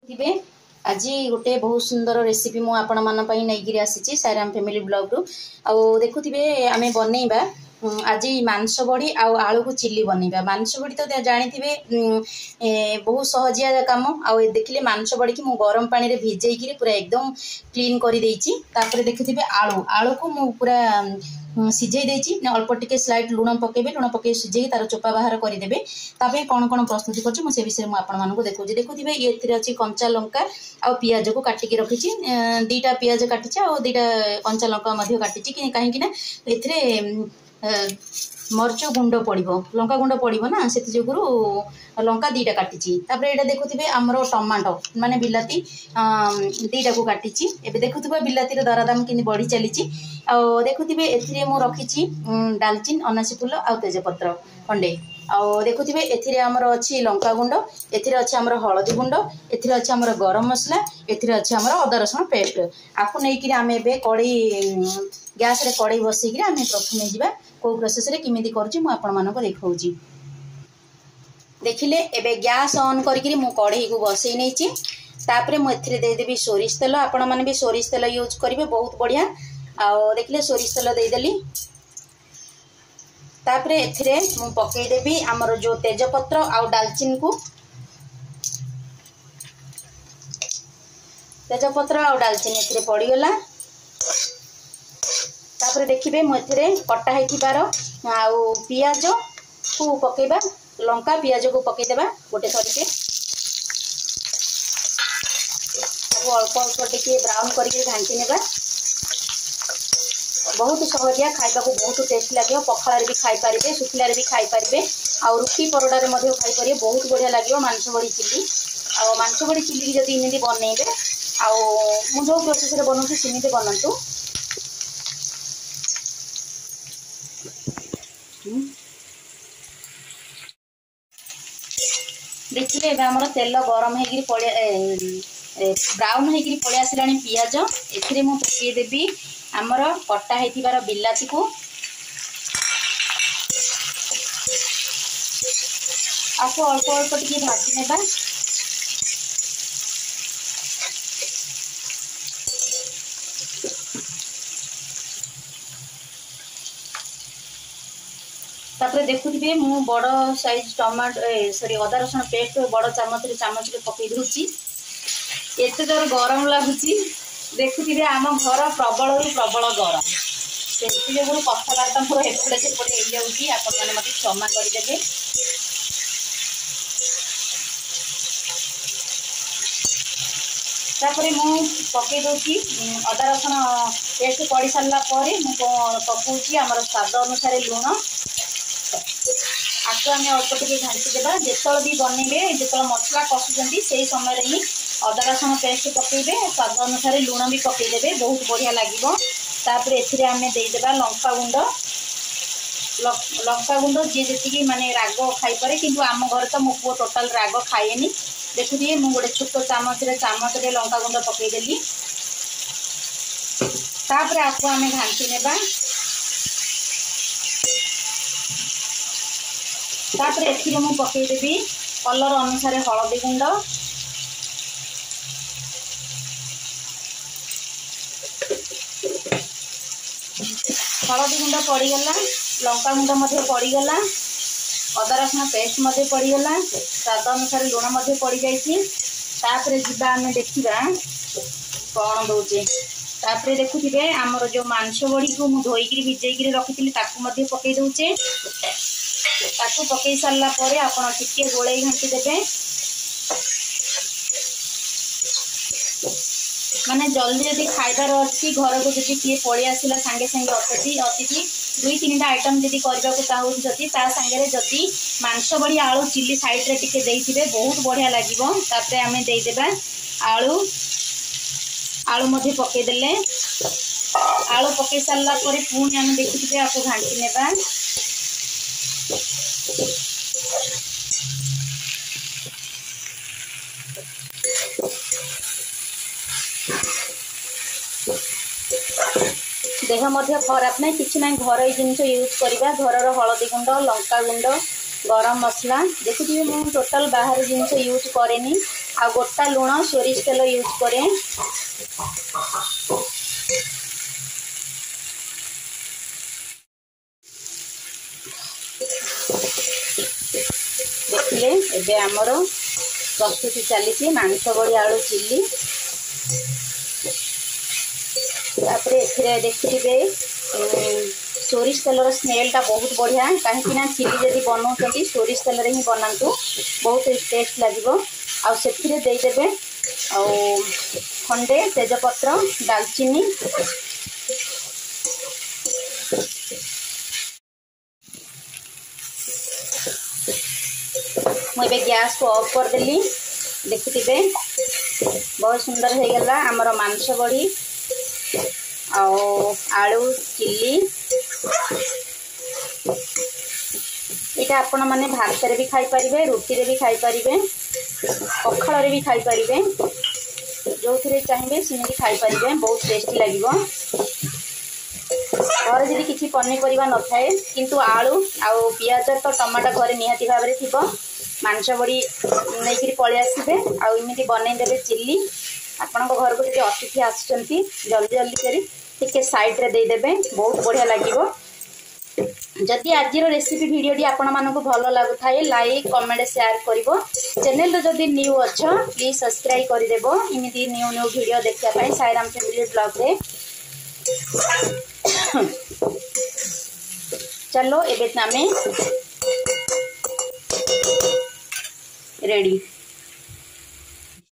थे आज गोटे बहुत सुंदर रेसिपी मु आपण मन नहीं आसी साईराम फैमिली ब्लॉग रु आ देखुवे आम बनइबा आज मांस बड़ी आलू को चिल्ली बनइबा। मांस बड़ी तो जानी बहुत सहजिया काम आ देखिले मांस बड़ी की मु गरम पानी रे भिजेकी पूरा एकदम क्लीन कर देइची। तापर देखुवे आलू आलू को मु पूरा सिझे देइची अल्प टिके स्लाइड लुण पकेबे लुण पके सिझे तार चोपा बाहर करदेवे। तापर कौन कौन प्रस्तुति कर से विषय मुझे देखुची। देखुवे ये अच्छी कंचा लंका आ पियाज को काटिकी रखी दीटा पियाज काटी आ दीटा कंचा लंका काटी कहीं मर्च गुंड पड़ो लंका गुंड पड़ो ना से लंका दीटा काटी। यहाँ देखुवे आमर टमाटो माने बिलाती दीटा को काटी। एबे देखुवे बिलातीर दरदाम कि बढ़ी चली। देखुवे ए रखी डालचिन अनासी फूल आ तेजपत्र खंडे देखुवे ए आमर अच्छी लंका गुंड एथिरे अच्छी आमर हलदी गुंड एथिरे अच्छी आमर गरम मसला एथिरे अच्छी आमर अदा रसुण पेस्ट आपको नहीं आम ए कड़े गैस रे कड़े बसईक आम प्रथम जावा कौ प्रोसेस रे किमिति करूची मु आपण मानको देखाउची। देखिले एबे गैस ऑन करके मु कढ़ई को बसई नहीं तापरे मु एथिरे दे देबी सोरिष तेल। आपण माने भी सोरिष तेल यूज करिवे बहुत बढ़िया। आ देखिले सोरिष तेल दे देली तापरे एथिरे मु पकई देबी हमर जो तेजपत्र आ डालचिन को तेजपत्र आ डालचिन एथिरे पड़ी गला। तापरे देखिबे मु एथिरे कटा हेथिबार आ पियाज को पकेबा लंका पियाज को पकई देबा गोटे थरिके अल्प अल्प टिके ब्राउन करके घांटी नेबा। बहुत सहजिया खाइबा को बहुत टेस्ट लगे। पखाड़ भी खाई पारे सुखिला भी खाई पारे आ रुटी परोटा खाई पारे बहुत बढ़िया लगे मांस बड़ी चिल्ली। आ मांस बड़ी चिल्ली जब इमती बनइबे आ जो प्रोसेस रे बनाऊँ सेमती बनातु। देखिए आमर तेल गरम हो ब्राउन होगी पड़े आसला पियाज ए पकई देवी आमर कटा हेथिबार बिलाती को आपको अल्प अल्प टिके भाजी नेबा। तापर देखुए मु बड़ साइज टमाटो सॉरी अदा रसुण पेस्ट बड़ चामच पकई दूची। एते जोर गरम लगुच देखुए आम घर प्रबल रु प्रबल गरम से जो कथबार्ता मोर एपटे सेपटे हो जाऊँगी आपण मैंने मत क्षमा करदे। तापर मु पकई दूची अदा रसुण पेस्ट पड़ सारा पकाउची आमर स्वाद अनुसार लुण आपको आम अल्प टिके घाटी देवा। जो भी बनइबे जो मसला कषुच्च से समय ही अदा रसुण पेस्ट पकईबे स्वाद अनुसार लुण भी पकईदेवे बहुत बढ़िया लगे। तापर एथिरे आमे देदेबा लंका गुंड जी जी माने राग खाई पारे किंतु आम घर तो मो पुओ टोटाल राग खाएनी। देखुए मु गोटे छोट चामच रे लंका गुंड पकईदेली। तापर आपको आमे घांटी नेबा। तापर एथिरे मु पकईदेवी कलर अनुसार हलदी गुंड हलदी गुंड पड़गला लंका गुंड पड़गला अदा रसुण पेस्ट पड़गला स्वाद अनुसार लुण पड़ जापर जीवा आम देखा कौन दौचे। तापर देखुए आमर जो मांस बड़ी को मुझे धोईकी भिजेकी रखी पकई दौचे। ताकू पकई सारा पर आपड़ टिके गोले घाटी देवे माने जल्दी जदि खाइबार अच्छी घर को जब किए पलि आसला सांगे सांगे अतिथि दुई तीन आइटम जब करने को चाहूँगी सांगे जदि मांस बड़ी आलू चिल्ली साइड रे टिके देइथिबे बहुत बढ़िया लगिवो। तापर आमे देदेबा आलू आलू मध्य पकई देले आलू पकई सारा पर पुणी आमे देखुथिबे आपको घांटी नेबा। देह मध्य खराब ना कि ना घर जिनस यूज करवा घर हलदी गुंड लंका गुंड गरम मसला देखुए मुझे टोटाल बाहर जिनस यूज कैनि आ गोटा लुण सोरिष तेल यूज करें। देखिए एबे आमर प्रस्तुति चली मांस बड़ी आलू चिल्ली। देखिए सोरिष तेलर स्मेलटा बहुत बढ़िया कहीं चिली जदि बनाऊँ सोरिष तेल ही बनातु बहुत टेस्ट लगे। आदेदेवे खंडे तेजपत्र दालचीनी मुझे गैस को ऑफ करदेली। देखिए बहुत सुंदर हो गला आमर मांस बड़ी आलू चिल्ली। यहाँ आपण मैंने भात भी खाई पारे, रुटी रे भी खाई पारे, पखाल भी खाई पारे, जो थे चाहिए सेमती खाई पारे। बहुत टेस्टी लगे। घर जब किसी पनीपरिया न थाए किंतु आलू आउ पियाज तो टमाटो घरे निहाती भाव में थी मांस बड़ी नहीं पलि आसबे आमती बनईदे चिल्ली। आपण घर को जो अतिथि आसुँच जल्दी जल्दी कर साइड रे देदेवे बहुत बढ़िया लगे। जदि आज रेसिपी वीडियो आपण मानक भल लगुता है लाइक कमेंट शेयर करिवो। चैनल जदि न्यू अच्छा प्लीज सब्सक्राइब करदेव इमिति न्यू न्यू वीडियो देखा साईराम फैमिली ब्लॉग रे। चलो एबे आमे रेडी।